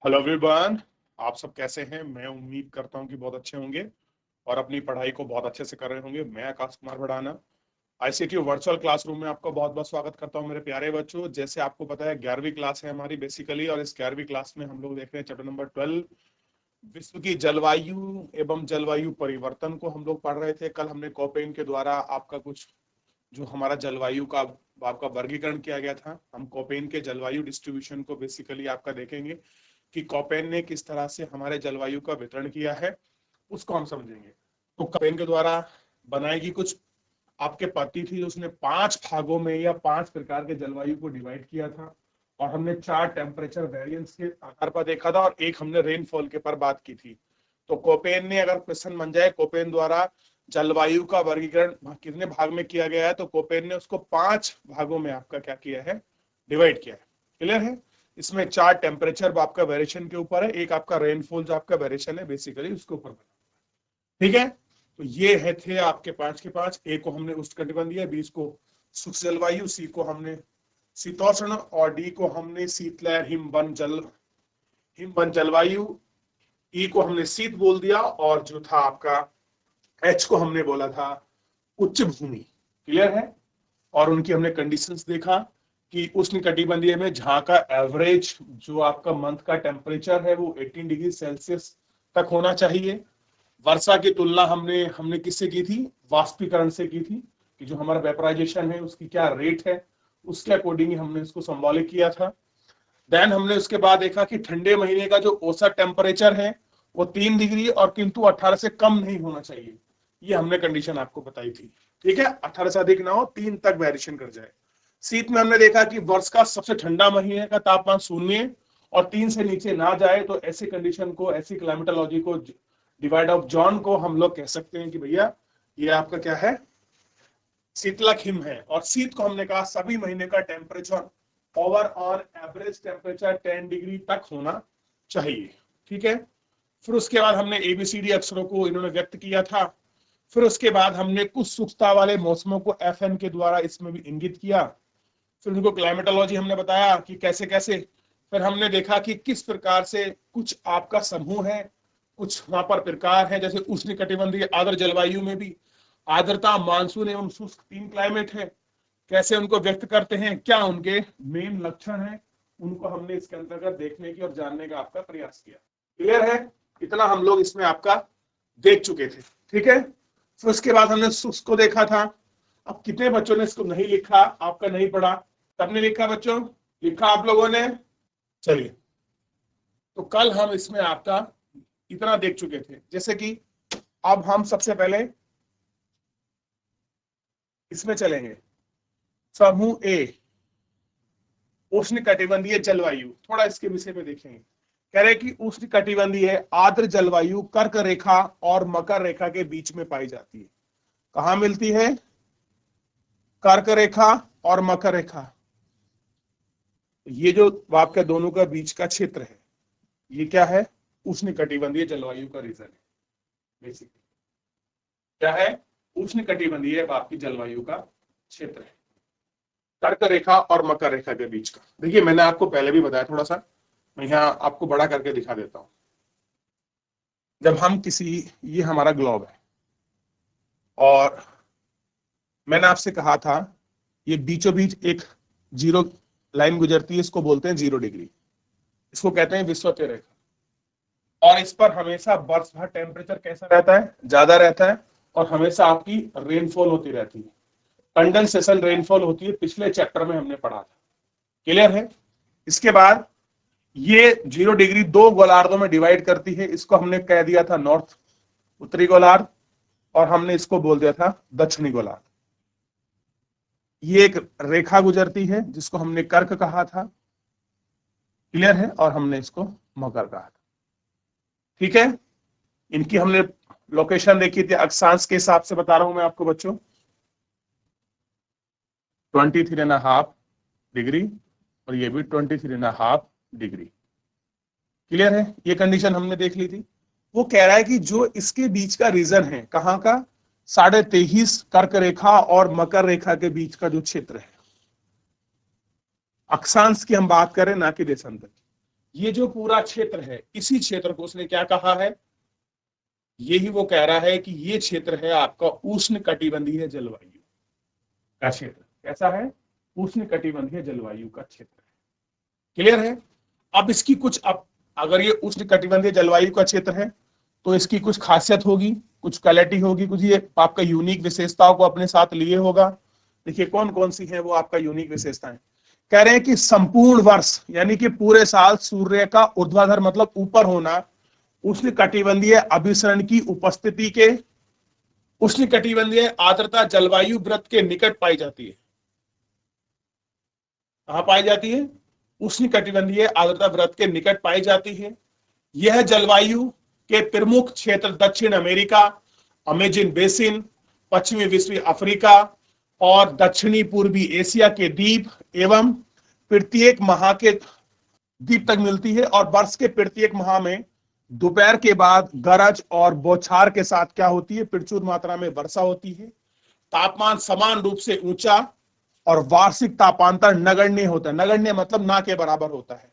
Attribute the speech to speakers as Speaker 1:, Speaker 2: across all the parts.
Speaker 1: Hello everyone. आप सब कैसे हैं? मैं उम्मीद करता हूं कि बहुत अच्छे होंगे और अपनी पढ़ाई को बहुत अच्छे से कर रहे होंगे। मैं Akash Kumar Bhadana ICT virtual classroom में आपका बहुत बहुत स्वागत करता हूं मेरे प्यारे बच्चों। जैसे आपको पता है 11वीं क्लास है हमारी बेसिकली, और इस 11वीं क्लास में हम लोग देख रहे हैं चैप्टर नंबर 12, विश्व की जलवायु एवं जलवायु परिवर्तन को हम लोग पढ़ रहे थे। कल हमने कोपेन के द्वारा आपका कुछ जो हमारा जलवायु का आपका वर्गीकरण किया गया था। हम कोपेन के जलवायु डिस्ट्रीब्यूशन को बेसिकली आपका देखेंगे कि कोपेन ने किस तरह से हमारे जलवायु का वितरण किया है, उसको हम समझेंगे। तो कोपेन के द्वारा बनाई गई कुछ आपके पद्धति थी, उसने 5 भागों में या 5 प्रकार के जलवायु को डिवाइड किया था, और हमने 4 टेम्परेचर वेरिएंस के आधार पर देखा था और एक हमने रेनफॉल के पर बात की थी। तो कोपेन ने, अगर क्वेश्चन बन जाए कोपेन द्वारा जलवायु का वर्गीकरण कितने भाग में किया गया है, तो कोपेन ने उसको 5 भागों में आपका क्या किया है, डिवाइड किया है। क्लियर है? इसमें 4 टेम्परेचर आपका वेरिएशन के ऊपर है, एक आपका रेनफॉल जो आपका वेरिएशन है बेसिकली उसके ऊपर बना। ठीक है, तो ये है थे आपके 5 के 5। ए को हमने उष्णकटिबंधीय, बी को शुष्क जलवायु, सी को हमने शीतोष्ण, और डी को हमने शीतलहर हिमवन जलवायु, ई को हमने शीत बोल दिया, और जो था आपका एच को हमने बोला था उच्च भूमि। क्लियर है? और उनकी हमने कंडीशंस देखा कि उष्णकटिबंधीय में जहां का एवरेज जो आपका मंथ का टेम्परेचर है वो 18 डिग्री सेल्सियस तक होना चाहिए। वर्षा की तुलना हमने हमने किससे की थी? वाष्पीकरण से की थी, कि जो हमारा वेपराइजेशन है उसकी क्या रेट है, उसके अकॉर्डिंग हमने इसको संबॉलिक किया था। देन हमने उसके बाद देखा कि ठंडे महीने का जो औसत टेम्परेचर है वो 3 डिग्री और किंतु 18 से कम नहीं होना चाहिए, ये हमने कंडीशन आपको बताई थी। ठीक है, 18 से अधिक ना हो, 3 तक वेरिएशन कर जाए। शीत में हमने देखा कि वर्ष का सबसे ठंडा महीने का तापमान 0 और 3 से नीचे ना जाए, तो ऐसी कंडीशन को, ऐसी क्लाइमेटोलॉजी को, डिवाइड ऑफ जॉन को हम लोग कह सकते हैं कि भैया ये आपका क्या है, शीतलक हिम है। और शीत को हमने कहा सभी महीने का temperature overall average temperature 10 degree तक होना चाहिए। ठीक है, फिर उसके बाद हमने एबीसीडी अक्षरों को इन्होंने व्यक्त किया था। फिर उसके बाद हमने कुछ शुष्कता वाले मौसमों को एफएन के द्वारा इसमें भी इंगित किया। फिर उनको क्लाइमेटोलॉजी हमने बताया कि कैसे कैसे। फिर हमने देखा कि किस प्रकार से कुछ आपका समूह है, कुछ वहां पर प्रकार है, जैसे उष्णकटिबंधीय आर्द्र जलवायु में भी आर्द्रता, मानसून एवं शुष्क 3 क्लाइमेट है। कैसे उनको व्यक्त करते हैं, क्या उनके मेन लक्षण है, उनको हमने इसके अंतर्गत देखने की और जानने का आपका प्रयास किया। क्लियर है? इतना हम लोग इसमें आपका देख चुके थे। ठीक है, फिर उसके बाद हमने शुष्क को देखा था। अब कितने बच्चों ने इसको नहीं लिखा, आपका नहीं पढ़ा? सबने लिखा बच्चों? लिखा आप लोगों ने? चलिए, तो कल हम इसमें आपका इतना देख चुके थे। जैसे कि अब हम सबसे पहले इसमें चलेंगे, समूह ए उष्णकटिबंधीय जलवायु, थोड़ा इसके विषय में देखेंगे। कह रहे कि उष्णकटिबंधीय आर्द्र जलवायु कर्क रेखा और मकर रेखा के बीच में पाई जाती है। कहां मिलती है? कर्क रेखा और मकर रेखा, ये जो आपके दोनों का बीच का क्षेत्र है, ये क्या है? उष्णकटिबंधीय जलवायु का रीजन है बेसिकली। क्या है? उष्णकटिबंधीय आपकी जलवायु का क्षेत्र है, कर्क रेखा और मकर रेखा के बीच का। देखिए, मैंने आपको पहले भी बताया, थोड़ा सा मैं यहाँ आपको बड़ा करके दिखा देता हूं। जब हम किसी, ये हमारा ग्लोब है, और मैंने आपसे कहा था ये बीचों बीच एक जीरो लाइन गुजरती है, इसको बोलते हैं 0 डिग्री, इसको कहते हैं विषुवतीय रेखा। और इस पर हमेशा वर्ष भर टेम्परेचर कैसा रहता है? ज्यादा रहता है, और हमेशा आपकी रेनफॉल होती रहती है, कंडेंसेशन रेनफॉल होती है, पिछले चैप्टर में हमने पढ़ा था। क्लियर है? इसके बाद ये 0 डिग्री 2 गोलार्धों में डिवाइड करती है, इसको हमने कह दिया था नॉर्थ, उत्तरी गोलार्ध, और हमने इसको बोल दिया था दक्षिणी गोलार्ध। ये एक रेखा गुजरती है जिसको हमने कर्क कहा था। क्लियर है? और हमने इसको मकर कहा था। ठीक है, इनकी हमने लोकेशन देखी थी, अक्षांश के हिसाब से बता रहा हूं मैं आपको बच्चों, 23.5 डिग्री, और ये भी 23.5 डिग्री। क्लियर है? ये कंडीशन हमने देख ली थी। वो कह रहा है कि जो इसके बीच का रीजन है, कहां का? 23.5 कर्क रेखा और मकर रेखा के बीच का जो क्षेत्र है, अक्षांश की हम बात करें, ना कि देशांतर की। ये जो पूरा क्षेत्र है, इसी क्षेत्र को उसने क्या कहा है, यही वो कह रहा है कि ये क्षेत्र है आपका उष्ण कटिबंधीय जलवायु का क्षेत्र। कैसा है? उष्ण कटिबंधीय जलवायु का क्षेत्र है। क्लियर है? अब इसकी कुछ, अब अगर ये उष्ण कटिबंधीय जलवायु का क्षेत्र है तो इसकी कुछ खासियत होगी, कुछ क्वालिटी होगी, कुछ ये आपका यूनिक विशेषताओं को अपने साथ लिए होगा। देखिए कौन कौन सी है वो आपका यूनिक विशेषताएं। कह रहे हैं कि संपूर्ण वर्ष यानी कि पूरे साल सूर्य का ऊर्ध्वाधर मतलब ऊपर होना उष्ण कटिबंधीय अभिसरण की उपस्थिति के उष्ण कटिबंधीय आर्द्रता जलवायु वृत्त के निकट पाई जाती है। कहां पाई जाती है? उष्ण कटिबंधीय आर्द्रता वृत्त के निकट पाई जाती है। यह जलवायु के प्रमुख क्षेत्र दक्षिण अमेरिका, अमेजन बेसिन, पश्चिमी विश्व अफ्रीका और दक्षिणी पूर्वी एशिया के द्वीप एवं प्रत्येक माह के द्वीप तक मिलती है। और वर्ष के प्रत्येक माह में दोपहर के बाद गरज और बौछार के साथ क्या होती है? प्रचुर मात्रा में वर्षा होती है। तापमान समान रूप से ऊंचा और वार्षिक तापांतर नगण्य होता है। नगण्य मतलब ना के बराबर होता है।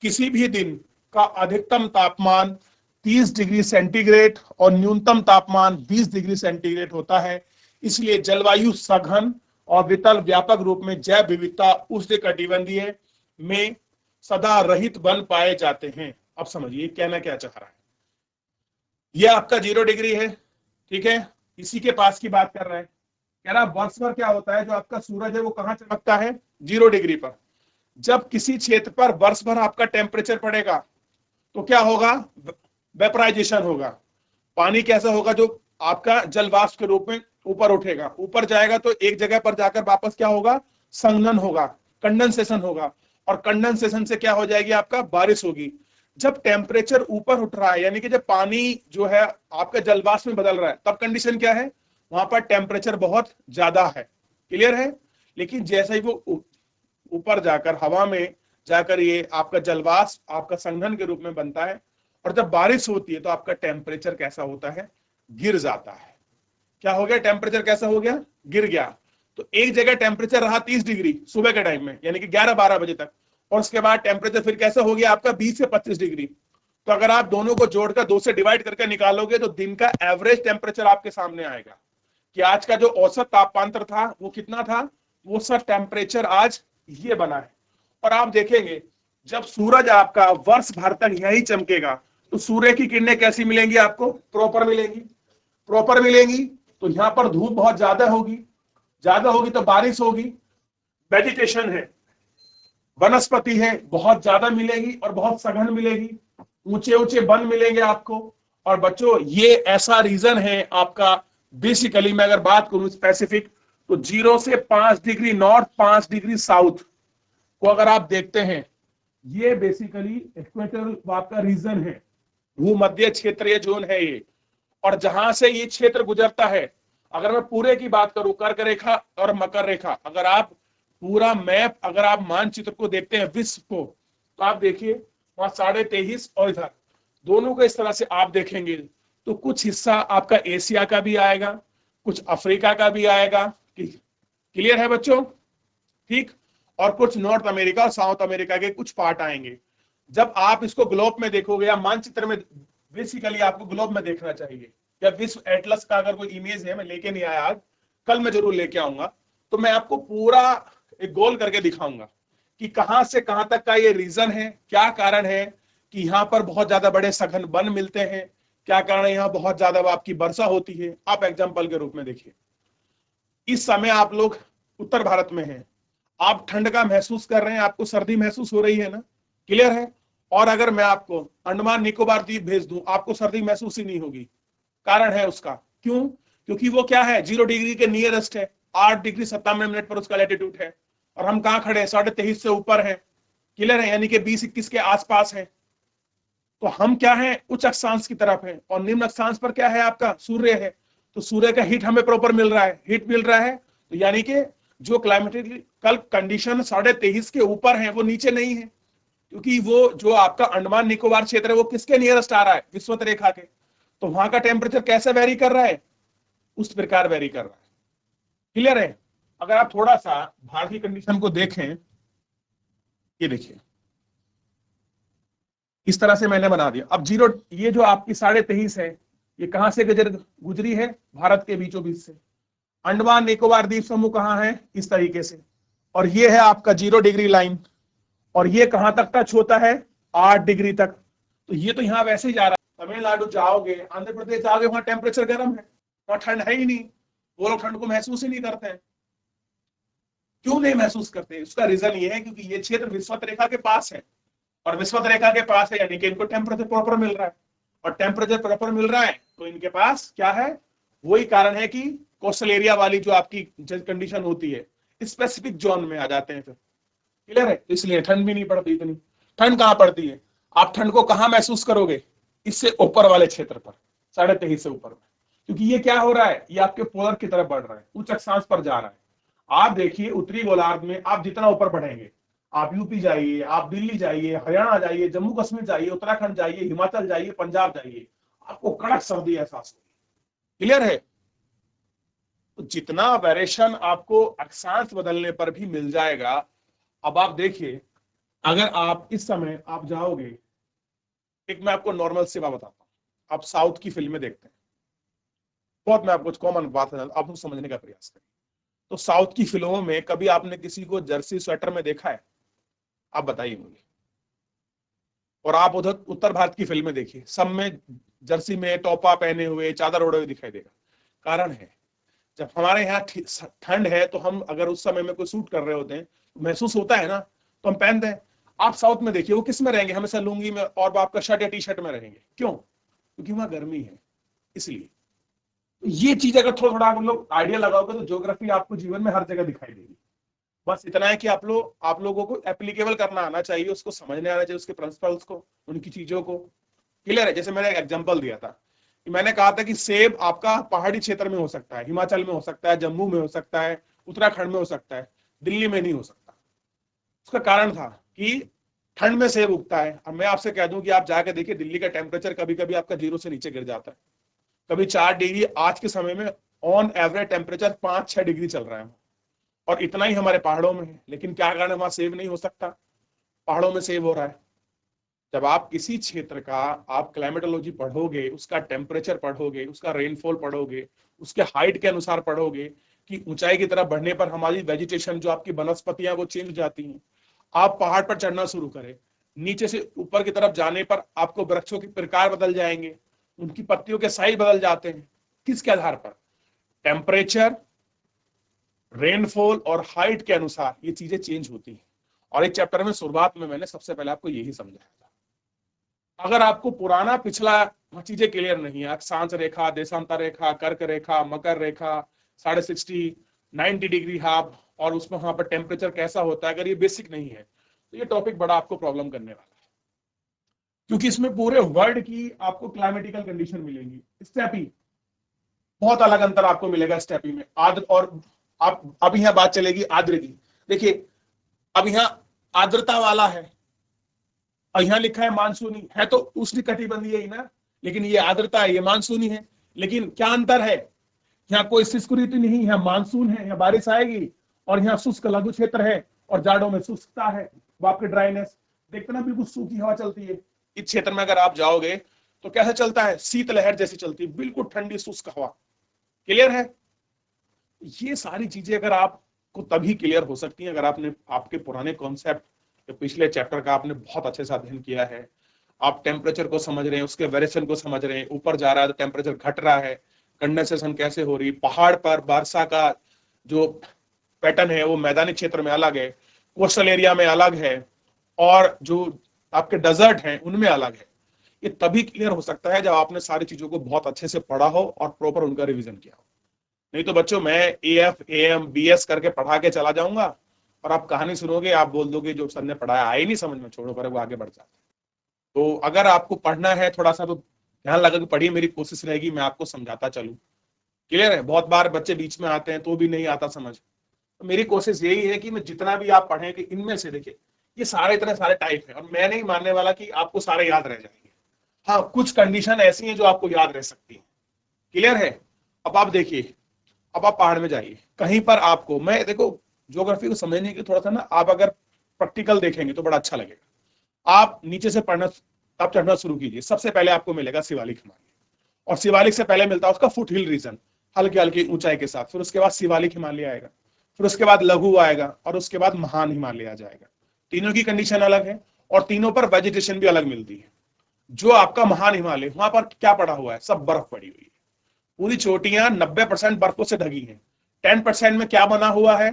Speaker 1: किसी भी दिन का अधिकतम तापमान 30 डिग्री सेंटीग्रेड और न्यूनतम तापमान 20 डिग्री सेंटीग्रेड होता है। इसलिए जलवायु सघन और वितल व्यापक रूप में जैव विविधता उष्ण कटिबंधीय में सदा रहित बन पाए जाते हैं। अब समझिए कहना क्या चाह रहा है। यह आपका 0 डिग्री है, ठीक है, इसी के पास की बात कर रहा है। कह रहा वर्ष भर क्या होता है, जो आपका सूरज है वो कहां चमकता है? 0 डिग्री पर। जब किसी क्षेत्र पर वर्ष भर आपका टेम्परेचर पड़ेगा तो क्या होगा? वेपराइजेशन होगा। पानी कैसा होगा? जो आपका जल वाष्प के रूप में ऊपर उठेगा, ऊपर जाएगा तो एक जगह पर जाकर वापस क्या होगा? संघनन होगा, कंडेंसेशन होगा। और कंडेंसेशन से क्या हो जाएगी? आपका बारिश होगी। जब टेम्परेचर ऊपर उठ रहा है यानी कि जब पानी जो है आपका जलवाष्प में बदल रहा है, तब कंडीशन क्या है? वहां पर टेम्परेचर बहुत ज्यादा है। क्लियर है? लेकिन जैसे ही वो ऊपर जाकर हवा में जाकर ये आपका जलवाष्प आपका संघनन के रूप में बनता है और जब बारिश होती है तो आपका टेम्परेचर कैसा होता है? गिर जाता है। क्या हो गया? टेम्परेचर कैसा हो गया? गिर गया। तो एक जगह टेम्परेचर रहा 30 डिग्री सुबह के टाइम में यानी कि 11-12 बजे तक, और उसके बाद टेम्परेचर फिर कैसा हो गया आपका? 20 से 25 डिग्री। तो अगर आप दोनों को जोड़कर 2 से डिवाइड करके निकालोगे तो दिन का एवरेज टेम्परेचर आपके सामने आएगा कि आज का जो औसत तापांतर था वो कितना था। वो सब टेम्परेचर आज ये बना है। और आप देखेंगे जब सूरज आपका वर्ष भर तक यही चमकेगा तो सूर्य की किरणें कैसी मिलेंगी आपको? प्रॉपर मिलेंगी। प्रॉपर मिलेंगी तो यहां पर धूप बहुत ज्यादा होगी, ज्यादा होगी तो बारिश होगी। वेजिटेशन है, वनस्पति है, बहुत ज्यादा मिलेगी और बहुत सघन मिलेगी। ऊंचे ऊंचे वन मिलेंगे आपको। और बच्चों ये ऐसा रीजन है आपका, बेसिकली मैं अगर बात करूं स्पेसिफिक, तो 0 से 5 डिग्री नॉर्थ, 5 डिग्री साउथ को अगर आप देखते हैं, ये बेसिकली इक्वेटोरियल आपका रीजन है, भूमध्य क्षेत्रीय जोन है ये। और जहां से ये क्षेत्र गुजरता है, अगर मैं पूरे की बात करूं, कर्क रेखा और मकर रेखा, अगर आप पूरा मैप, अगर आप मानचित्र को देखते हैं विश्व को, तो आप देखिए वहां 23.5 और इधर दोनों को इस तरह से आप देखेंगे तो कुछ हिस्सा आपका एशिया का भी आएगा, कुछ अफ्रीका का भी आएगा। क्लियर है बच्चों? ठीक। और कुछ नॉर्थ अमेरिका और साउथ अमेरिका के कुछ पार्ट आएंगे। जब आप इसको ग्लोब में देखोगे या मानचित्र में, बेसिकली आपको ग्लोब में देखना चाहिए, या विश्व एटलस का अगर कोई इमेज है, मैं लेके नहीं आया आज, कल मैं जरूर लेके आऊंगा, तो मैं आपको पूरा एक गोल करके दिखाऊंगा कि कहां से कहां तक का ये रीजन है, क्या कारण है कि यहाँ पर बहुत ज्यादा बड़े सघन वन मिलते हैं, क्या कारण है यहाँ बहुत ज्यादा आपकी वर्षा होती है। आप एग्जाम्पल के रूप में देखिए, इस समय आप लोग उत्तर भारत में हैं, आप ठंड का महसूस कर रहे हैं, आपको सर्दी महसूस हो रही है ना? क्लियर है? और अगर मैं आपको अंडमान निकोबार द्वीप भेज दूं, आपको सर्दी महसूस ही नहीं होगी। कारण है उसका, क्यों? क्योंकि वो क्या है? 0 डिग्री के नियरेस्ट है, 8 डिग्री 57 मिनट पर उसका लैटिट्यूड है। और हम कहां खड़े हैं? 23.5 से ऊपर है। क्लियर है? यानी कि 20-21 के आसपास है। तो हम क्या है? उच्च अक्षांश की तरफ है। और निम्न अक्षांश पर क्या है? आपका सूर्य है। तो सूर्य का हीट हमें प्रॉपर मिल रहा है, हीट मिल रहा है, तो यानी कि जो क्लाइमेटिकल कंडीशन 23.5 के ऊपर है वो नीचे नहीं है, क्योंकि वो जो आपका अंडमान निकोबार क्षेत्र है वो किसके नियरेस्ट आ रहा है? विषुवत रेखा के। तो वहां का टेम्परेचर कैसे वेरी कर रहा है? उस प्रकार वेरी कर रहा है। क्लियर है? अगर आप थोड़ा सा भारत की कंडीशन को देखें, ये देखिए इस तरह से मैंने बना दिया। अब जीरो, ये जो आपकी 23.5 है, ये कहां से गुजरी है? भारत के बीचों बीच से। अंडमान निकोबार द्वीप समूह कहां है? इस तरीके से। और ये है आपका 0 डिग्री लाइन, और ये कहां तक टच होता है? 8 डिग्री तक। तो ये तो यहां वैसे ही जा रहा है। तमिलनाडु जाओगे, आंध्र प्रदेश जाओगे, वहां टेम्परेचर गर्म है, वहां ठंड है ही नहीं। वो लोग ठंड को महसूस ही नहीं करते हैं। क्यों नहीं महसूस करते? उसका रीजन ये है क्योंकि ये क्षेत्र विषुवत रेखा के पास है, और विषुवत रेखा के पास है यानी कि इनको टेम्परेचर प्रॉपर मिल रहा है, और टेम्परेचर प्रॉपर मिल रहा है तो इनके पास क्या है? वही कारण है कि कोस्टल एरिया वाली जो आपकी कंडीशन होती है, स्पेसिफिक जोन में आ जाते हैं फिर। क्लियर है? इसलिए ठंड भी नहीं पड़ती इतनी। ठंड कहां पड़ती है? आप ठंड को कहां महसूस करोगे? इससे ऊपर वाले क्षेत्र पर, 23.5 से ऊपर में। क्योंकि ये क्या हो रहा है? ये आपके पोलर की तरफ बढ़ रहा है, उच्च अक्षांश पर जा रहा है। आप देखिए उत्तरी गोलार्ध में आप जितना ऊपर बढ़ेंगे, आप यूपी जाइए, आप दिल्ली जाइए, हरियाणा जाइए, जम्मू कश्मीर जाइए, उत्तराखंड जाइए, हिमाचल जाइए, पंजाब जाइए, आपको कड़क सर्दी एहसास होगी। क्लियर है? तो जितना वेरिएशन आपको अक्षांश बदलने पर भी मिल जाएगा। अब आप देखिए, अगर आप इस समय आप जाओगे, एक मैं आपको नॉर्मल सी बात बताता हूँ। आप साउथ की फिल्में देखते हैं, बहुत मैं आपको कॉमन बात है, आप उसको समझने का प्रयास करें। तो साउथ की फिल्मों में कभी आपने किसी को जर्सी स्वेटर में देखा है? आप बताइए मुझे। और आप उधर उत्तर भारत की फिल्में देखिए, सब में जर्सी में टोपा पहने हुए, चादर ओढ़े हुए दिखाई देगा। कारण है, जब हमारे यहाँ ठंड है तो हम अगर उस समय में कोई सूट कर रहे होते हैं, महसूस होता है ना, तो हम पहनते हैं। आप साउथ में देखिए, वो किस में रहेंगे? हमेशा लुंगी में और आपका शर्ट या टी शर्ट में रहेंगे। क्यों? क्योंकि वहां गर्मी है, इसलिए। ये चीज अगर थोड़ा थोड़ा आप लोग आइडिया लगाओगे तो ज्योग्राफी आपको जीवन में हर जगह दिखाई देगी। बस इतना है कि आप लोगों को एप्लीकेबल करना आना चाहिए, उसको समझने आना चाहिए, उसके प्रिंसिपल्स को, उनकी चीजों को। क्लियर है? जैसे मैंने एक एग्जांपल दिया था कि मैंने कहा था कि सेब आपका पहाड़ी क्षेत्र में हो सकता है, हिमाचल में हो सकता है, जम्मू में हो सकता है, उत्तराखंड में हो सकता है, दिल्ली में नहीं हो सकता। उसका कारण था कि ठंड में सेब उगता है। अब मैं आपसे कह दूं कि आप जाकर देखिए, दिल्ली का टेम्परेचर कभी कभी आपका 0 से नीचे गिर जाता है, कभी 4 डिग्री। आज के समय में ऑन एवरेज टेम्परेचर 5-6 डिग्री चल रहा है, और इतना ही हमारे पहाड़ों में है। लेकिन क्या कारण है? वहां सेव नहीं हो सकता, पहाड़ों में सेव हो रहा है। जब आप किसी क्षेत्र का आप क्लाइमेटोलॉजी पढ़ोगे, उसका टेम्परेचर पढ़ोगे, उसका रेनफॉल पढ़ोगे, उसके हाइट के अनुसार पढ़ोगे कि ऊंचाई की तरफ बढ़ने पर हमारी वेजिटेशन, जो आपकी वनस्पतियां, वो चेंज हो जाती हैं। आप पहाड़ पर चढ़ना शुरू करें, नीचे से ऊपर की तरफ जाने पर आपको वृक्षों के प्रकार बदल जाएंगे, उनकी पत्तियों के साइज बदल जाते हैं। किसके आधार पर? टेम्परेचर, रेनफॉल और हाइट के अनुसार ये चीजें चेंज होती हैं। और एक चैप्टर में शुरुआत में मैंने सबसे पहले आपको यही समझाया था। अगर आपको पुराना पिछला चीजें क्लियर नहीं है, अक्षांश रेखा, देशांतर रेखा, कर्क रेखा, मकर रेखा, 60, 90 डिग्री हाफ, और उसमें वहां पर टेम्परेचर कैसा होता है, अगर ये बेसिक नहीं है तो ये टॉपिक बड़ा आपको प्रॉब्लम करने वाला है। क्योंकि इसमें पूरे वर्ल्ड की आपको क्लाइमेटिकल कंडीशन मिलेंगी। स्टेपी, बहुत अलग अंतर आपको मिलेगा स्टेपी में, आर्द्र और आप अब यहाँ बात चलेगी आर्द्र की। देखिए, अब यहाँ आर्द्रता वाला है और यहाँ लिखा है मानसूनी है, तो उष्ण कटिबंधीय ही ना, लेकिन ये आर्द्रता है, ये मानसूनी है। लेकिन क्या अंतर है? यहाँ कोई शुष्क ऋतु नहीं है, मानसून है, यहाँ बारिश आएगी। और यहाँ शुष्क लघु क्षेत्र है, और जाड़ों में शुष्कता है, वो आपके ड्राइनेस देखते ना, बिल्कुल सूखी हवा चलती है। इस क्षेत्र में अगर आप जाओगे तो कैसे चलता है? शीतलहर जैसी चलती है, बिल्कुल ठंडी शुष्क हवा। क्लियर है? ये सारी चीजें अगर आपको तभी क्लियर हो सकती हैं अगर आपने आपके पुराने कॉन्सेप्ट, पिछले चैप्टर का आपने बहुत अच्छे से अध्ययन किया है। आप टेम्परेचर को समझ रहे हैं, उसके वेरिएशन को समझ रहे हैं, ऊपर जा रहा है तो टेम्परेचर घट रहा है, कंडेंसेशन कैसे हो रही, पहाड़ पर वर्षा का जो पैटर्न है वो मैदानी क्षेत्र में अलग है, कोस्टल एरिया में अलग है, और जो आपके डेजर्ट हैं उनमें अलग है। ये तभी क्लियर हो सकता है जब आपने सारी चीजों को बहुत अच्छे से पढ़ा हो और प्रॉपर उनका रिवीजन किया हो। नहीं तो बच्चों, मैं AF AM BS करके पढ़ा के चला जाऊंगा और आप कहानी सुनोगे, आप बोल दोगे जो सर ने पढ़ाया आई नहीं समझ में, छोड़ो पर वो आगे बढ़ जाते। तो अगर आपको पढ़ना है थोड़ा सा तो ध्यान लगा के पढ़िए, मेरी कोशिश रहेगी मैं आपको समझाता चलूं। क्लियर है? बहुत बार बच्चे बीच में आते हैं तो भी नहीं आता समझ। तो मेरी कोशिश यही है कि मैं जितना भी आप पढ़ें कि इनमें से देखिए, ये सारे इतने सारे टाइप है, और मैं नहीं मानने वाला कि आपको सारे याद रह जाएंगे। हाँ, कुछ कंडीशन ऐसी हैं जो आपको याद रह सकती है। क्लियर है? अब आप देखिए, अब आप पहाड़ में जाइए, कहीं पर आपको, मैं देखो ज्योग्राफी को समझने की थोड़ा सा ना, आप अगर प्रैक्टिकल देखेंगे तो बड़ा अच्छा लगेगा। आप नीचे से पढ़ना आप चढ़ना शुरू कीजिए। सबसे पहले आपको मिलेगा शिवालिक हिमालय, और शिवालिक से पहले मिलता है उसका फुट हिल रीजन, हल्की हल्की ऊंचाई के साथ। फिर उसके बाद शिवालिक हिमालय आएगा, फिर उसके बाद लघु आएगा, और उसके बाद महान हिमालय आ जाएगा। तीनों की कंडीशन अलग है, और तीनों पर वेजिटेशन भी अलग मिलती है। जो आपका महान हिमालय, वहां पर क्या पड़ा हुआ है? सब बर्फ पड़ी हुई है। पूरी चोटियां 90% बर्फों से ढकी हैं। 10% में क्या बना हुआ है?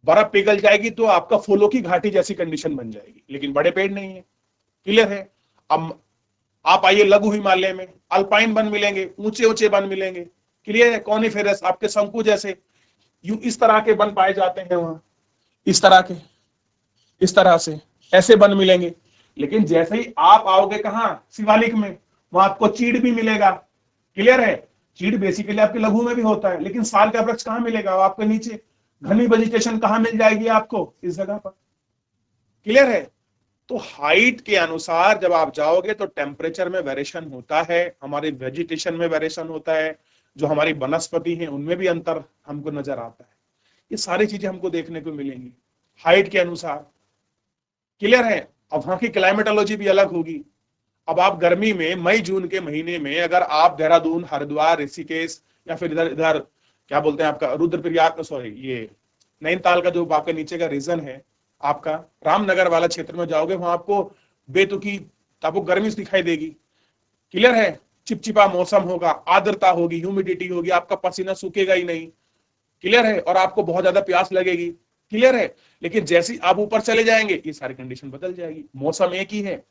Speaker 1: बर्फ पिघल जाएगी तो आपका फूलों की घाटी जैसी कंडीशन बन जाएगी, लेकिन बड़े पेड़ नहीं है। क्लियर है? अब आप आइए लघु हिमालय में, अल्पाइन वन मिलेंगे, ऊंचे ऊंचे वन मिलेंगे। क्लियर है? कॉनिफेरस, आपके शंकु जैसे, यू इस तरह के वन पाए जाते हैं वहां, इस तरह के, इस तरह से ऐसे वन मिलेंगे। लेकिन जैसे ही आप आओगे कहां? शिवालिक में, वहां आपको चीड़ भी मिलेगा। क्लियर है? चीड़ बेसिकली आपके लघु में भी होता है, लेकिन साल का वृक्ष कहां मिलेगा? वो आपके नीचे। घनी वेजिटेशन कहां मिल जाएगी आपको? इस जगह पर। क्लियर है? तो हाइट के अनुसार जब आप जाओगे तो टेम्परेचर में वेरिएशन होता है, हमारे वेजिटेशन में वेरिएशन होता है, जो हमारी वनस्पति है उनमें भी अंतर हमको नजर आता है। ये सारी चीजें हमको देखने को मिलेंगी हाइट के अनुसार। क्लियर है? अब वहां की क्लाइमेटोलॉजी भी अलग होगी। अब आप गर्मी में, मई जून के महीने में अगर आप देहरादून, हरिद्वार, ऋषिकेश, या फिर इधर इधर क्या बोलते हैं आपका रुद्रप्रयाग, सॉरी ये नैनीताल का जो आपके नीचे का रीजन है, आपका रामनगर वाला क्षेत्र में जाओगे, वहां आपको बेतुकी, आपको गर्मी दिखाई देगी। क्लियर है? चिपचिपा मौसम होगा, आर्द्रता होगी, ह्यूमिडिटी होगी, आपका पसीना सूखेगा ही नहीं। क्लियर है? और आपको बहुत ज्यादा प्यास लगेगी। क्लियर है? लेकिन जैसे ही आप ऊपर चले जाएंगे ये सारी कंडीशन बदल जाएगी। मौसम एक ही है,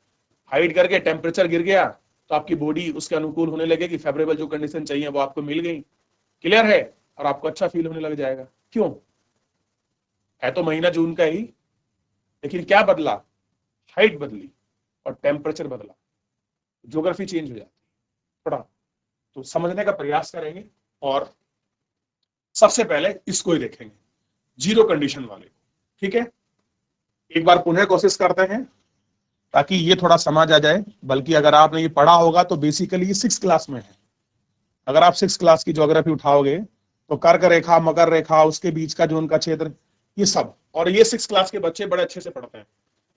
Speaker 1: हाइट करके टेम्परेचर गिर गया तो आपकी बॉडी उसके अनुकूल होने लगेगी, फेवरेबल जो कंडीशन चाहिए वो आपको मिल गई। क्लियर है? और आपको अच्छा फील होने लग जाएगा। क्यों? है तो महीना जून का ही, लेकिन क्या बदला? हाइट बदली और टेम्परेचर बदला, ज्योग्राफी चेंज हो जाती है थोड़ा। तो समझने का प्रयास करेंगे, और सबसे पहले इसको ही देखेंगे, जीरो कंडीशन वाले को। ठीक है? एक बार पुनः कोशिश करते हैं ताकि ये थोड़ा समझ आ जाए। बल्कि अगर आपने ये पढ़ा होगा तो बेसिकली ये 6th क्लास में है। अगर आप 6th क्लास की ज्योग्राफी उठाओगे तो कर्क रेखा, मकर रेखा, उसके बीच का जो उनका क्षेत्र, ये सब, और ये 6th क्लास के बच्चे बड़े अच्छे से पढ़ते हैं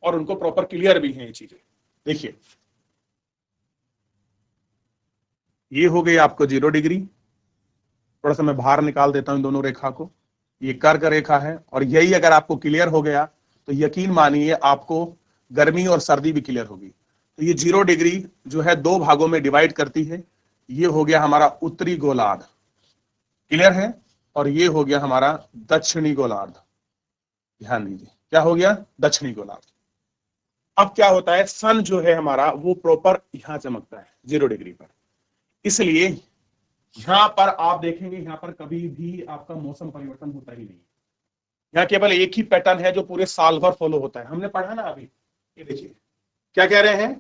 Speaker 1: और उनको प्रॉपर क्लियर भी हैं ये चीजें। देखिए, ये हो गई आपको 0 डिग्री। थोड़ा सा मैं बाहर निकाल देता हूं दोनों रेखा को। ये कर्क रेखा है, और यही अगर आपको क्लियर हो गया तो यकीन मानिए आपको गर्मी और सर्दी भी क्लियर होगी। तो ये 0 डिग्री जो है 2 भागों में डिवाइड करती है। ये हो गया हमारा उत्तरी गोलार्ध। क्लियर है? और ये हो गया हमारा दक्षिणी गोलार्ध। ध्यान दीजिए, क्या हो गया? दक्षिणी गोलार्ध। अब क्या होता है, सन जो है हमारा वो प्रॉपर यहां चमकता है 0 डिग्री पर। इसलिए यहां पर आप देखेंगे, यहां पर कभी भी आपका मौसम परिवर्तन होता ही नहीं। यहाँ केवल एक ही पैटर्न है जो पूरे साल भर फॉलो होता है। हमने पढ़ा ना अभी, ये देखिए क्या कह रहे हैं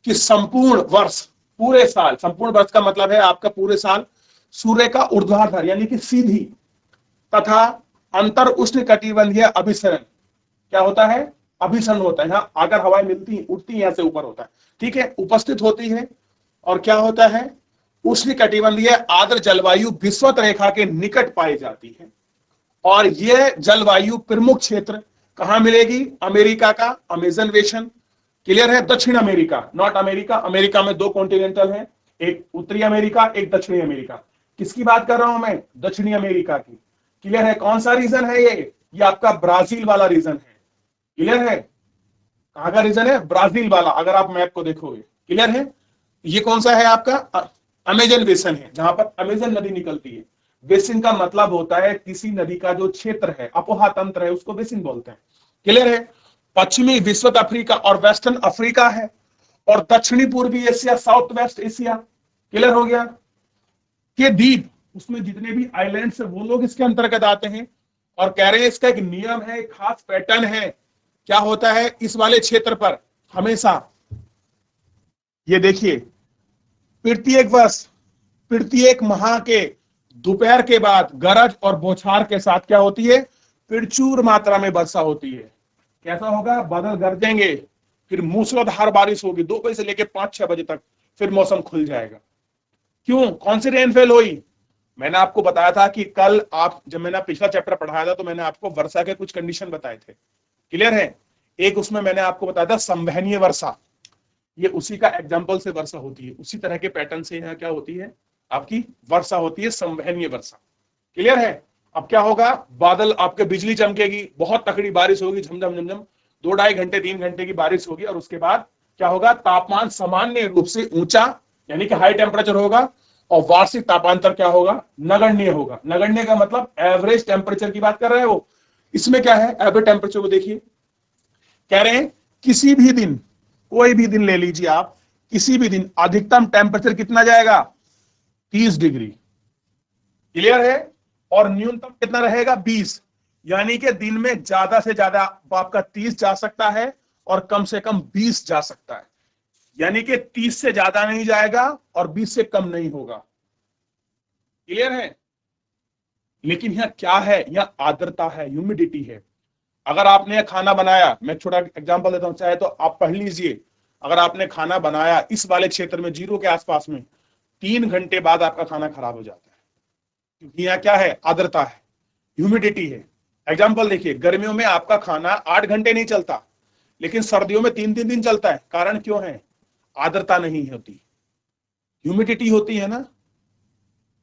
Speaker 1: कि संपूर्ण वर्ष, पूरे साल, संपूर्ण वर्ष का मतलब है आपका पूरे साल सूर्य का ऊर्ध्वाधर यानी कि सीधी तथा अंतर उष्ण कटिबंधीय अभिसरण, क्या होता है? अभिसरण होता है। यहाँ अगर हवाएं मिलती उठती है, यहां से ऊपर होता है, ठीक है, उपस्थित होती है। और क्या होता है? उष्ण कटिबंधीय आर्द्र जलवायु विषुवत रेखा के निकट पाई जाती है। और यह जलवायु प्रमुख क्षेत्र कहां मिलेगी? अमेरिका का अमेजन बेसिन। क्लियर है? दक्षिण अमेरिका, नॉट अमेरिका। अमेरिका में 2 कॉन्टिनेंटल हैं, एक उत्तरी अमेरिका, एक दक्षिणी अमेरिका। किसकी बात कर रहा हूं मैं? दक्षिणी अमेरिका की। क्लियर है? कौन सा रीजन है ये आपका ब्राजील वाला रीजन है। क्लियर है? कहां का रीजन है? ब्राजील वाला, अगर आप मैप को देखोगे। क्लियर है? ये कौन सा है आपका? अमेजन बेसिन है, जहां पर अमेजन नदी निकलती है। बेसिन का मतलब होता है किसी नदी का जो क्षेत्र है, अपोहा तंत्र है, उसको बेसिन बोलते हैं। क्लियर है? पश्चिमी विश्व अफ्रीका और वेस्टर्न अफ्रीका है, और दक्षिणी पूर्वी Asia, south west Asia. Clear हो गया? के द्वीप, उसमें जितने भी आइलैंड्स है वो लोग इसके अंतर्गत आते हैं। और कह रहे हैं इसका एक नियम है, एक खास पैटर्न है। क्या होता है इस वाले क्षेत्र पर? हमेशा ये देखिए, प्रत्येक माह के दोपहर के बाद गरज और बौछार के साथ क्या होती है? प्रचुर मात्रा में वर्षा होती है। कैसा होगा? बादल गरजेंगे, फिर मूसलाधार बारिश होगी 2 बजे से लेकर 5-6 बजे तक, फिर मौसम खुल जाएगा। क्यों? कौन सी रेनफॉल हुई? मैंने आपको बताया था कि कल आप, जब मैंने पिछला चैप्टर पढ़ाया था तो मैंने आपको वर्षा के कुछ कंडीशन बताए थे। क्लियर है? एक उसमें मैंने आपको बताया था संवहनीय वर्षा, ये उसी का एग्जाम्पल से वर्षा होती है, उसी तरह के पैटर्न से यहाँ क्या होती है, आपकी वर्षा होती है, संवहनीय वर्षा। क्लियर है? अब क्या होगा, बादल आपके बिजली चमकेगी, बहुत तकड़ी बारिश होगी, झमझम झमझम, 2-2.5 घंटे 3 घंटे की बारिश होगी, और उसके बाद क्या होगा, तापमान सामान्य रूप से ऊंचा यानी कि हाई टेम्परेचर होगा, और वार्षिक तापांतर क्या होगा, नगण्य होगा। नगण्य का मतलब एवरेज टेम्परेचर की बात कर रहे हैं वो। इसमें क्या है, एवरेज टेम्परेचर को देखिए, कह रहे हैं किसी भी दिन, कोई भी दिन ले लीजिए आप, किसी भी दिन अधिकतम टेम्परेचर कितना जाएगा, 30 डिग्री। क्लियर है? और न्यूनतम कितना रहेगा, 20। यानी कि दिन में ज्यादा से ज्यादा आपका 30 जा सकता है और कम से कम 20 जा सकता है। यानी कि 30 से ज्यादा नहीं जाएगा और 20 से कम नहीं होगा। क्लियर है? लेकिन यहां क्या है, यहां आर्द्रता है, ह्यूमिडिटी है। अगर आपने खाना बनाया, मैं छोटा एग्जांपल देता हूं, चाहे तो आप पढ़ लीजिए, अगर आपने खाना बनाया इस वाले क्षेत्र में 0 के आसपास में, 3 घंटे बाद आपका खाना खराब हो जाता है, क्योंकि यहाँ क्या है, आर्द्रता है, ह्यूमिडिटी है। एग्जाम्पल देखिए, गर्मियों में आपका खाना 8 घंटे नहीं चलता, लेकिन सर्दियों में 3-3 दिन चलता है। कारण क्यों है, आर्द्रता नहीं होती, ह्यूमिडिटी होती है ना,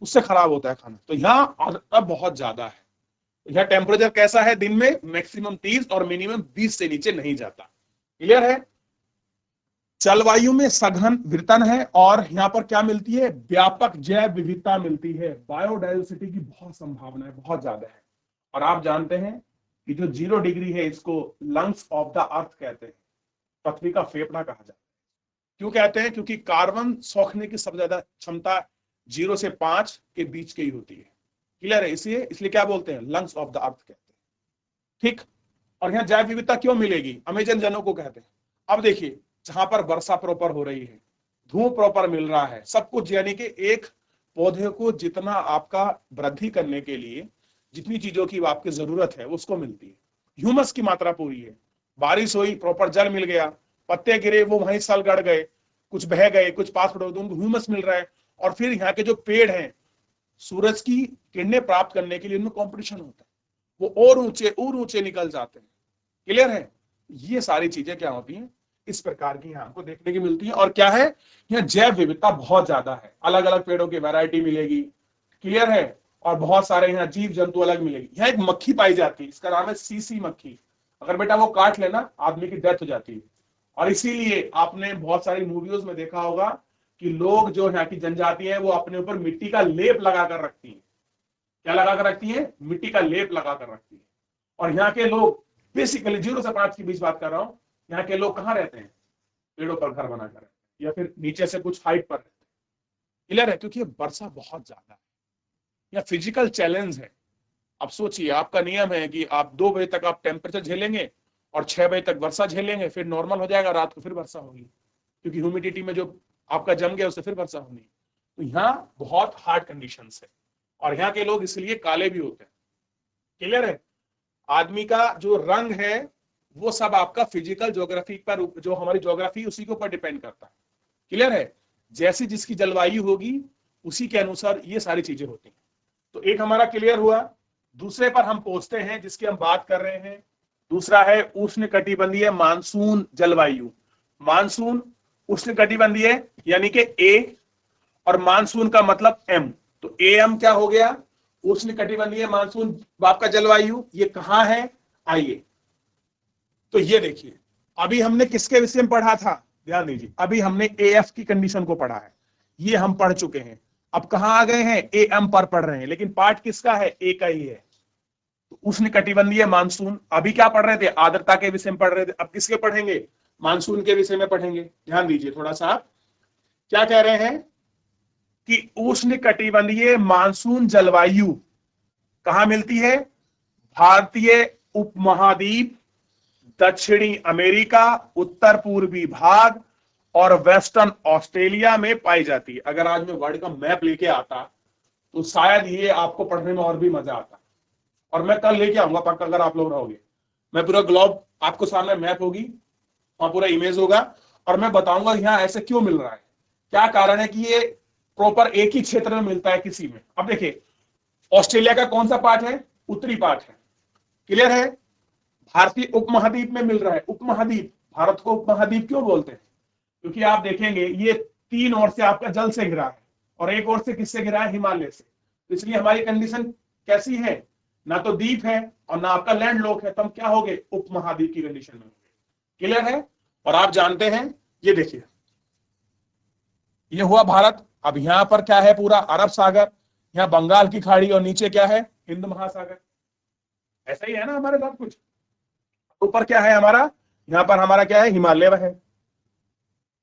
Speaker 1: उससे खराब होता है खाना। तो यहाँ आर्द्रता बहुत ज्यादा है। यहाँ टेम्परेचर कैसा है, दिन में मैक्सिमम 30 और मिनिमम 20 से नीचे नहीं जाता। क्लियर है? जलवायु में सघन वितरण है, और यहाँ पर क्या मिलती है, व्यापक जैव विविधता मिलती है, बायोडाइवर्सिटी की बहुत संभावना है, बहुत ज्यादा है। और आप जानते हैं कि जो 0 डिग्री है, इसको लंग्स ऑफ द अर्थ कहते हैं, पृथ्वी का फेफड़ा कहा जाता है। क्यों कहते हैं, क्योंकि कार्बन सोखने की सबसे ज्यादा क्षमता 0 से 5 के बीच की ही होती है। क्लियर है? इसलिए क्या बोलते हैं, लंग्स ऑफ द अर्थ कहते हैं। ठीक। और यहाँ जैव विविधता क्यों मिलेगी, अमेजन जनों को कहते हैं। अब देखिए, जहां पर वर्षा प्रॉपर हो रही है, धूप प्रॉपर मिल रहा है, सब कुछ, यानी कि एक पौधे को जितना आपका वृद्धि करने के लिए जितनी चीजों की आपकी जरूरत है उसको मिलती है। ह्यूमस की मात्रा पूरी है, बारिश हुई, प्रॉपर जल मिल गया, पत्ते गिरे वो वहीं साल गड़ गए, कुछ बह गए, कुछ पास पड़े, तो उनको ह्यूमस मिल रहा है। और फिर यहाँ के जो पेड़ हैं, सूरज की किरणें प्राप्त करने के लिए उनमें कॉम्पिटिशन होता है, वो और ऊंचे निकल जाते हैं। क्लियर है? ये सारी चीजें क्या होती हैं, इस प्रकार की यहाँ आपको देखने की मिलती है। और क्या है, यहाँ जैव विविधता बहुत ज्यादा है, अलग अलग पेड़ों की वैरायटी मिलेगी। क्लियर है? और बहुत सारे यहाँ जीव जंतु अलग मिलेगी। यहाँ एक मक्खी पाई जाती है, इसका नाम है सीसी मक्खी। अगर बेटा वो काट लेना, आदमी की डेथ हो जाती है। और इसीलिए आपने बहुत सारी मूवीज में देखा होगा कि लोग जो यहाँ की जनजाति है, वो अपने ऊपर मिट्टी का लेप लगा कर रखती है। क्या लगा कर रखती है, मिट्टी का लेप लगा कर रखती है। और यहाँ के लोग बेसिकली 0 से 5 के बीच बात कर रहा हूं, यहाँ के लोग कहाँ रहते हैं, पेड़ों पर घर बनाकर रहते हैं, या फिर नीचे से कुछ हाइट पर रहते हैं। क्लियर है? क्योंकि वर्षा बहुत ज्यादा है, या फिजिकल चैलेंज है। अब सोचिए, आपका नियम है कि आप 2 बजे तक आप टेम्परेचर झेलेंगे और 6 बजे तक वर्षा झेलेंगे, फिर नॉर्मल हो जाएगा, रात को फिर वर्षा होगी, क्योंकि ह्यूमिडिटी में जो आपका जम गया उससे फिर वर्षा होनी। तो यहाँ बहुत हार्ड कंडीशन है, और यहाँ के लोग इसलिए काले भी होते हैं। क्लियर है? आदमी का जो रंग है वो सब आपका फिजिकल ज्योग्राफी पर, जो हमारी ज्योग्राफी उसी के ऊपर डिपेंड करता है। क्लियर है? जैसी जिसकी जलवायु होगी उसी के अनुसार ये सारी चीजें होती हैं। तो एक हमारा क्लियर हुआ। दूसरे पर हम पहुंचते हैं, जिसकी हम बात कर रहे हैं। दूसरा है उष्णकटिबंधीय मानसून जलवायु। मानसून उष्णकटिबंधीय यानी कि ए, और मानसून का मतलब एम। तो एम क्या हो गया, उष्णकटिबंधीय मानसून आपका जलवायु। ये कहां है, आइए तो ये देखिए, अभी हमने किसके विषय में पढ़ा था, ध्यान दीजिए, अभी हमने एएफ की कंडीशन को पढ़ा है, ये हम पढ़ चुके हैं। अब कहां आ गए हैं, एम पर पढ़ रहे हैं, लेकिन पार्ट किसका है, ए का ही है। तो उष्णकटिबंधीय मानसून, अभी क्या पढ़ रहे थे, आर्द्रता के विषय में पढ़ रहे थे, अब किसके पढ़ेंगे, मानसून के विषय में पढ़ेंगे। ध्यान दीजिए थोड़ा सा, क्या कह रहे हैं कि उष्णकटिबंधीय मानसून जलवायु कहां मिलती है, भारतीय उपमहाद्वीप, दक्षिणी अमेरिका, उत्तर पूर्वी भाग और वेस्टर्न ऑस्ट्रेलिया में पाई जाती है। अगर आज मैं वर्ल्ड का मैप लेके आता तो शायद ये आपको पढ़ने में और भी मजा आता, और मैं कल लेके आऊंगा पक्का, अगर आप लोग रहोगे। मैं पूरा ग्लोब आपको सामने मैप होगी, वहां पूरा इमेज होगा, और मैं बताऊंगा यहाँ ऐसे क्यों मिल रहा है, क्या कारण है कि ये प्रॉपर एक ही क्षेत्र में मिलता है किसी में। अब देखिए, ऑस्ट्रेलिया का कौन सा पार्ट है, उत्तरी पार्ट है। क्लियर है? भारतीय उपमहाद्वीप में मिल रहा है, उपमहाद्वीप, भारत को उपमहाद्वीप क्यों बोलते हैं, क्योंकि आप देखेंगे ये 3 ओर से आपका जल से घिरा है और एक ओर से किससे घिरा है, हिमालय से। तो इसलिए हमारी कंडीशन कैसी है, ना तो द्वीप है और ना आपका लैंड लॉक है, तो हम क्या हो गए, उपमहाद्वीप की कंडीशन में हो गए। क्लियर है। और आप जानते हैं, ये देखिए ये हुआ भारत। अब यहां पर क्या है, पूरा अरब सागर, यहाँ बंगाल की खाड़ी और नीचे क्या है, हिंद महासागर। ऐसा ही है ना हमारे साथ कुछ। ऊपर क्या है हमारा, यहाँ पर हमारा क्या है, हिमालय है।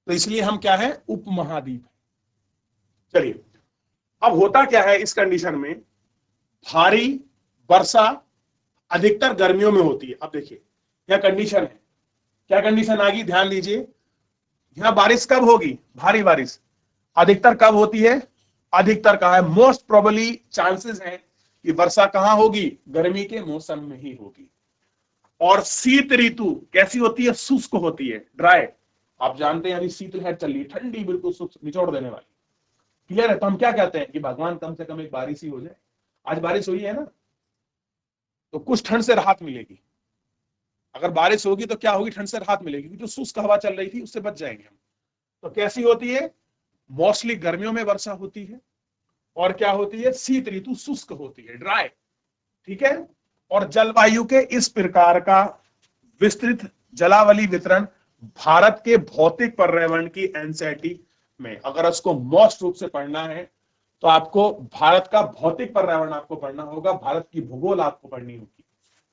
Speaker 1: तो इसलिए हम क्या है, उपमहाद्वीप। चलिए, अब होता क्या है इस कंडीशन में, भारी वर्षा अधिकतर गर्मियों में होती है। अब देखिए यह कंडीशन है, क्या कंडीशन आ गई, ध्यान दीजिए। यहां बारिश कब होगी, भारी बारिश अधिकतर कब होती है, अधिकतर कहा है, मोस्ट प्रोबेबली चांसेस है कि वर्षा कहां होगी, गर्मी के मौसम में ही होगी। और शीत ऋतु कैसी होती है, शुष्क होती है, ड्राई। आप जानते हैं अभी शीतलहर चल रही है, ठंडी बिल्कुल शुष्क, निचोड़ देने वाली। क्लियर है। तो हम क्या कहते हैं कि भगवान कम से कम एक बारिश ही हो जाए। आज बारिश हुई है ना, तो कुछ ठंड से राहत मिलेगी। अगर बारिश होगी तो क्या होगी, ठंड से राहत मिलेगी, क्योंकि जो शुष्क हवा चल रही थी उससे बच जाएंगे हम। तो कैसी होती है, मोस्टली गर्मियों में वर्षा होती है। और क्या होती है, शीत ऋतु शुष्क होती है, ड्राई। ठीक है। और जलवायु के इस प्रकार का विस्तृत जलावली वितरण भारत के भौतिक पर्यावरण की एनसीईआरटी में, अगर उसको मोस्ट रूप से पढ़ना है तो आपको भारत का भौतिक पर्यावरण आपको पढ़ना होगा, भारत की भूगोल आपको पढ़नी होगी।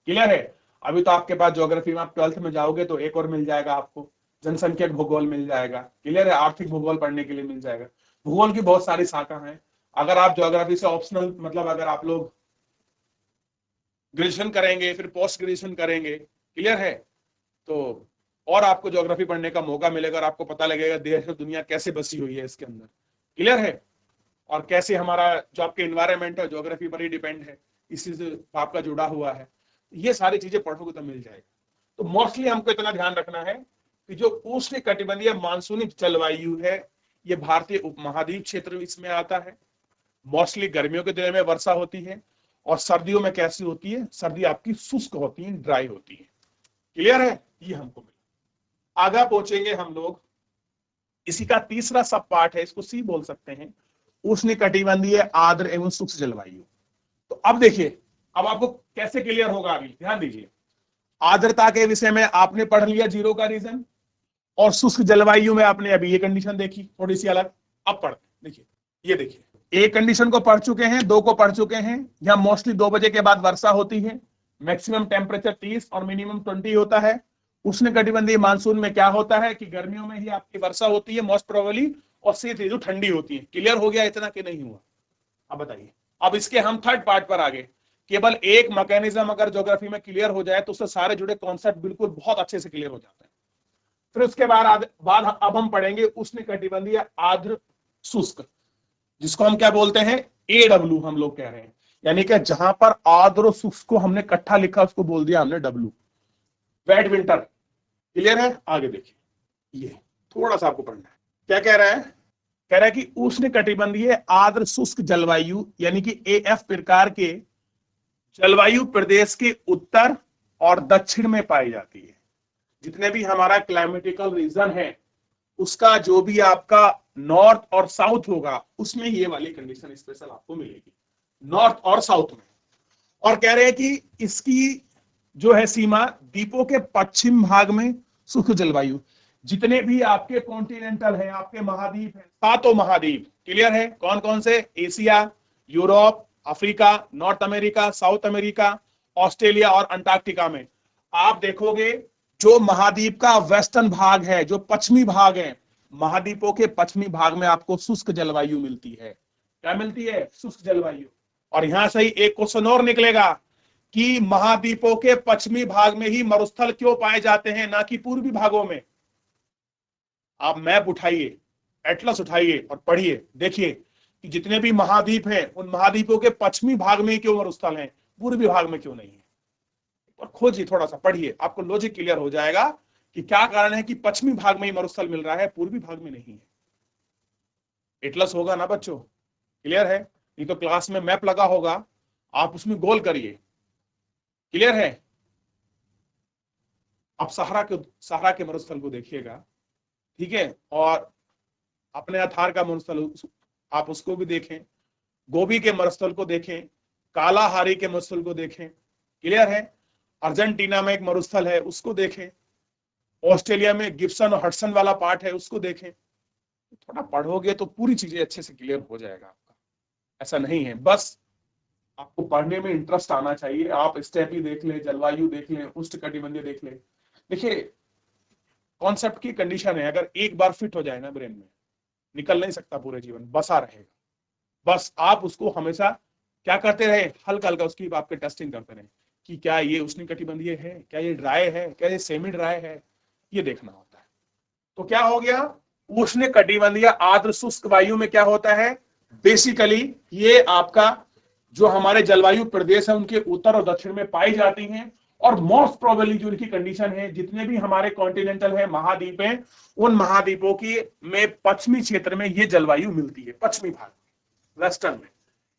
Speaker 1: क्लियर है। अभी तो आपके पास ज्योग्राफी में आप 12th में जाओगे तो एक और मिल जाएगा आपको, जनसंख्या भूगोल मिल जाएगा। क्लियर है। आर्थिक भूगोल पढ़ने के लिए मिल जाएगा। भूगोल की बहुत सारी शाखा है। अगर आप ज्योग्राफी से ऑप्शनल, मतलब अगर आप लोग ग्रेजुएशन करेंगे फिर पोस्ट ग्रेजुएशन करेंगे, क्लियर है, तो और आपको ज्योग्राफी पढ़ने का मौका मिलेगा और आपको पता लगेगा देश और दुनिया कैसे बसी हुई है इसके अंदर। क्लियर है। और कैसे हमारा जो आपके इन्वायरमेंट है ज्योग्राफी पर ही डिपेंड है, इसी से आपका जुड़ा हुआ है। ये सारी चीजें पढ़ोगे तो मिल जाएगा। तो मोस्टली हमको इतना ध्यान रखना है कि जो उष्ण कटिबंधीय मानसूनी जलवायु है, ये भारतीय उपमहाद्वीप क्षेत्र इसमें आता है। मोस्टली गर्मियों के दिनों में वर्षा होती है और सर्दियों में कैसी होती है, सर्दी आपकी शुष्क होती है, ड्राई होती है। क्लियर है। ये हमको मिला। आगे पहुंचेंगे हम लोग, इसी का तीसरा सब पार्ट है, इसको सी बोल सकते हैं, उष्ण कटिबंधीय आर्द्र एवं शुष्क जलवायु। तो अब देखिए, अब आपको कैसे क्लियर होगा, अभी ध्यान दीजिए। आर्द्रता के विषय में आपने पढ़ लिया जीरो का रीजन, और शुष्क जलवायु में आपने अभी ये कंडीशन देखी थोड़ी सी अलग। अब पढ़ते देखिए, ये देखिए, एक कंडीशन को पढ़ चुके हैं, दो को पढ़ चुके हैं। यहां मोस्टली 2 बजे के बाद वर्षा होती है, मैक्सिमम टेम्परेचर 30 और मिनिमम 20 होता है। उष्ण कटिबंधीय मानसून में क्या होता है कि गर्मियों में ही आपकी वर्षा होती है मोस्ट प्रोबेबली, और शीत ऋतु ठंडी होती है। क्लियर हो गया इतना कि नहीं हुआ, अब बताइए। अब इसके हम थर्ड पार्ट पर आगे, केवल एक मैकेनिज्म अगर ज्योग्राफी में क्लियर हो जाए तो उससे सारे जुड़े कॉन्सेप्ट बिल्कुल बहुत अच्छे से क्लियर हो जाते हैं। फिर उसके बाद अब हम पढ़ेंगे उष्ण कटिबंधीय आर्द्र शुष्क, जिसको हम क्या बोलते हैं, AW हम लोग कह रहे हैं। यानी कि जहां पर आर्द्र शुष्क को हमने इकट्ठा लिखा उसको बोल दिया हमने W, वेट विंटर। क्लियर है। आगे देखिए, ये थोड़ा सा आपको पढ़ना है। क्या कह रहा है, कह रहा है कि उष्ण कटिबंधीय आर्द्र शुष्क जलवायु यानी कि AF प्रकार के जलवायु प्रदेश के उत्तर और दक्षिण में पाई जाती है। जितने भी हमारा क्लाइमेटिकल रीजन है उसका जो भी आपका नॉर्थ और साउथ होगा उसमें ये वाली कंडीशन स्पेशल आपको मिलेगी, नॉर्थ और साउथ में। और कह रहे हैं कि इसकी जो है सीमा द्वीपों के पश्चिम भाग में शुष्क जलवायु। जितने भी आपके कॉन्टिनेंटल है, आपके महाद्वीप है, 7 महाद्वीप, क्लियर है, कौन कौन से, Asia, Europe, Africa, north America, south America, Australia और अंटार्कटिका में आप देखोगे जो महाद्वीप का वेस्टर्न भाग है, जो पश्चिमी भाग है, महाद्वीपों के पश्चिमी भाग में आपको शुष्क जलवायु मिलती है। क्या मिलती है, शुष्क जलवायु। और यहां से ही एक क्वेश्चन और निकलेगा कि महाद्वीपों के पश्चिमी भाग में ही मरुस्थल क्यों पाए जाते हैं, ना कि पूर्वी भागों में। आप मैप उठाइए, एटलस उठाइए और पढ़िए, देखिए कि जितने भी महाद्वीप हैं उन महाद्वीपों के पश्चिमी भाग में ही क्यों मरुस्थल हैं, पूर्वी भाग में क्यों नहीं है। और खोजिए, थोड़ा सा पढ़िए, आपको लॉजिक क्लियर हो जाएगा कि क्या कारण है कि पश्चिमी भाग में ही मरुस्थल मिल रहा है, पूर्वी भाग में नहीं है। एटलस होगा ना बच्चों, क्लियर है। नहीं तो क्लास में मैप लगा होगा, आप उसमें गोल करिए। क्लियर है। अब सहारा के मरुस्थल को देखिएगा, ठीक है, और अपने अथार का मरुस्थल आप उसको भी देखें, गोबी के मरुस्थल को देखें, कालाहारी के मरुस्थल को देखें, क्लियर है। अर्जेंटीना में एक मरुस्थल है उसको देखें, ऑस्ट्रेलिया में गिब्सन और हडसन वाला पार्ट है उसको देखें। थोड़ा पढ़ोगे तो पूरी चीजें अच्छे से क्लियर हो जाएगा आपका। ऐसा नहीं है, बस आपको पढ़ने में इंटरेस्ट आना चाहिए। आप स्टेपी देख ले, जलवायु देख ले, उष्णकटिबंधीय देख ले। देखिए कॉन्सेप्ट की कंडीशन है, अगर एक बार फिट हो जाए ना ब्रेन में, निकल नहीं सकता पूरे जीवन, बसा रहेगा। बस आप उसको हमेशा क्या करते रहे, हल्का हल्का उसकी आपके टेस्टिंग करते रहे कि क्या ये उष्णकटिबंधीय है, क्या ये ड्राई है, क्या ये सेमी ड्राई है, ये देखना होता है। तो क्या हो गया, उष्णकटिबंधीय आर्द्र शुष्क वायु में क्या होता है, बेसिकली ये आपका जो हमारे जलवायु प्रदेश है उनके उत्तर और दक्षिण में पाई जाती हैं, और मोस्ट प्रोबेबली जो इनकी कंडीशन है, जितने भी हमारे कॉन्टिनेंटल है, महाद्वीप है, उन महाद्वीपों की में पश्चिमी क्षेत्र में ये जलवायु मिलती है, पश्चिमी भाग वेस्टर्न में।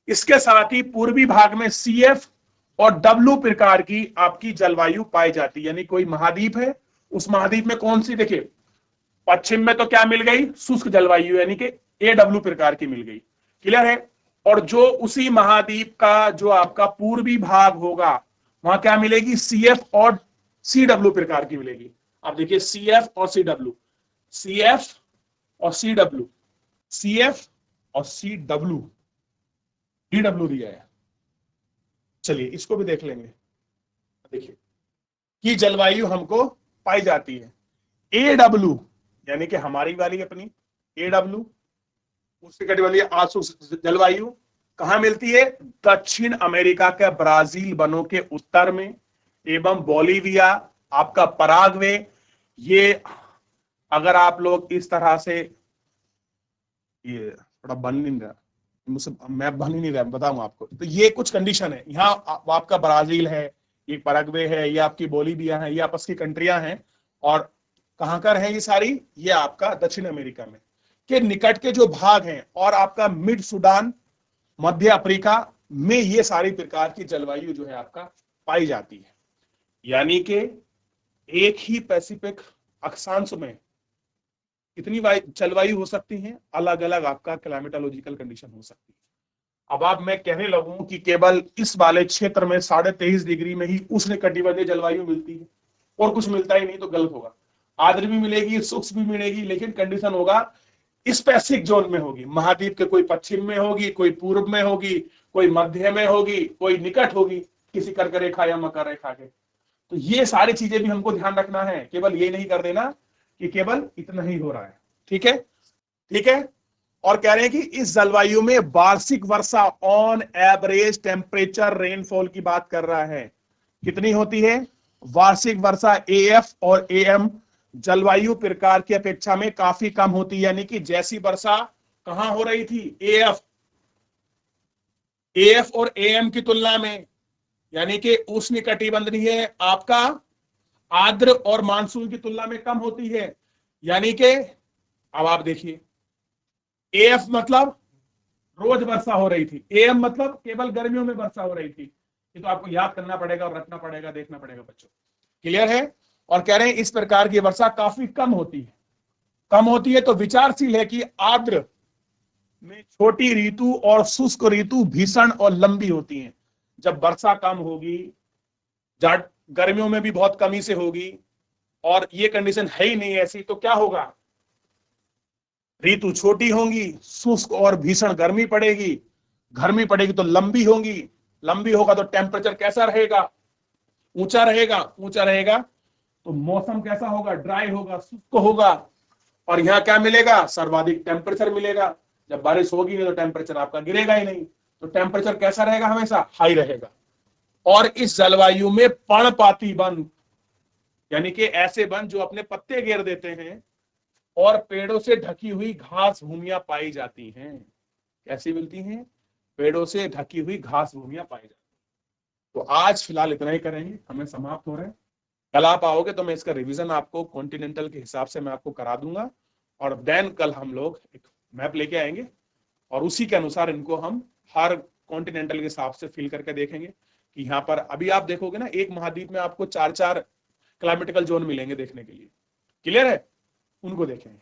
Speaker 1: इसके साथ ही पूर्वी भाग में CF और W प्रकार की आपकी जलवायु पाई जाती है। यानी कोई महाद्वीप है, उस महाद्वीप में कौन सी, देखिए पश्चिम में तो क्या मिल गई, शुष्क जलवायु यानी कि AW प्रकार की मिल गई, क्लियर है। और जो उसी महाद्वीप का जो आपका पूर्वी भाग होगा, वहां क्या मिलेगी, CF और CW प्रकार की मिलेगी। आप देखिए CF और CW, CF और CW, CF और CW, DW दिया है। चलिए इसको भी देख लेंगे। देखिए कि जलवायु हमको पाई जाती है AW, यानी कि हमारी वाली अपनी AW उष्णकटिबंधीय आर्द्र जलवायु कहां मिलती है, दक्षिण अमेरिका के ब्राजील वनों के उत्तर में, एवं बोलिविया, आपका पराग्वे। ये अगर आप लोग इस तरह से, ये थोड़ा बन नहीं रहा मुझसे, मैं बन ही नहीं रहा, बताऊंगा आपको। तो ये कुछ कंडीशन है, यहाँ आपका ब्राजील है, ये पराग्वे है, ये आपकी बोलिविया है, ये आपस की कंट्रियां हैं। और कहां कर है ये सारी, ये आपका दक्षिण अमेरिका में के निकट के जो भाग हैं, और आपका मिड सुडान, मध्य अफ्रीका में ये सारी प्रकार की जलवायु जो है आपका पाई जाती है। यानी कि एक ही पैसिफिक अक्षांश में कितनी जलवायु हो सकती है, अलग अलग आपका क्लाइमेटोलॉजिकल कंडीशन हो सकती है। अब आप मैं कहने लगूं कि केवल इस वाले क्षेत्र में 23.5 डिग्री में ही उष्णकटिबंधीय जलवायु मिलती है और कुछ मिलता ही नहीं, तो गलत होगा। आर्द्र भी मिलेगी, शुष्क भी मिलेगी, लेकिन कंडीशन होगा स्पेसिफिक जोन में होगी। महाद्वीप के कोई पश्चिम में होगी, कोई पूर्व में होगी, कोई मध्य में होगी, कोई निकट होगी किसी कर्क रेखा या मकर रेखा के। तो ये सारी चीजें भी हमको ध्यान रखना है, केवल ये नहीं कर देना कि केवल इतना ही हो रहा है। ठीक है, ठीक है। और कह रहे हैं कि इस जलवायु में वार्षिक वर्षा ऑन एवरेज टेम्परेचर रेनफॉल की बात कर रहा है, कितनी होती है, वार्षिक वर्षा AF और AM जलवायु प्रकार की अपेक्षा में काफी कम होती है। यानी कि जैसी वर्षा कहां हो रही थी, AF और AM की तुलना में, यानी कि उष्णकटिबंधीय आपका आर्द्र और मानसून की तुलना में कम होती है। यानी कि अब आप देखिए, AF मतलब रोज वर्षा हो रही थी, AM मतलब केवल गर्मियों में वर्षा हो रही थी। ये तो आपको याद करना पड़ेगा और रखना पड़ेगा, देखना पड़ेगा बच्चों, क्लियर है। और कह रहे हैं इस प्रकार की वर्षा काफी कम होती है। कम होती है तो विचारशील है कि आर्द्र में छोटी ऋतु और शुष्क ऋतु भीषण और लंबी होती हैं। जब वर्षा कम होगी, गर्मियों में भी बहुत कमी से होगी, और ये कंडीशन है ही नहीं ऐसी, तो क्या होगा, ऋतु छोटी होंगी, शुष्क और भीषण गर्मी पड़ेगी, गर्मी पड़ेगी तो लंबी होगी, लंबी होगा तो टेम्परेचर कैसा रहेगा, ऊंचा रहेगा, ऊंचा रहेगा तो मौसम कैसा होगा, ड्राई होगा, शुष्क होगा, और यहाँ क्या मिलेगा, सर्वाधिक टेम्परेचर मिलेगा। जब बारिश होगी नहीं तो टेम्परेचर आपका गिरेगा ही नहीं, तो टेम्परेचर कैसा रहेगा, हमेशा हाई रहेगा। और इस जलवायु में पर्णपाती वन, यानी कि ऐसे वन जो अपने पत्ते गिर देते हैं, और पेड़ों से ढकी हुई घास भूमियां पाई जाती हैं। कैसी मिलती हैं, पेड़ों से ढकी हुई घास भूमियां पाई जाती हैं। तो आज फिलहाल इतना ही करेंगे, हमें समाप्त हो रहे हैं। कल आप आओगे तो मैं इसका रिवीजन आपको कॉन्टिनेंटल के हिसाब से मैं आपको करा दूंगा, और देन कल हम लोग एक मैप लेके आएंगे, और उसी के अनुसार इनको हम हर कॉन्टिनेंटल के हिसाब से फिल करके देखेंगे कि यहाँ पर अभी आप देखोगे ना, एक महाद्वीप में आपको 4-4 क्लाइमेटिकल जोन मिलेंगे देखने के लिए, क्लियर है, उनको देखेंगे।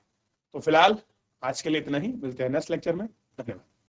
Speaker 1: तो फिलहाल आज के लिए इतना ही, मिलते हैं नेक्स्ट लेक्चर में। धन्यवाद।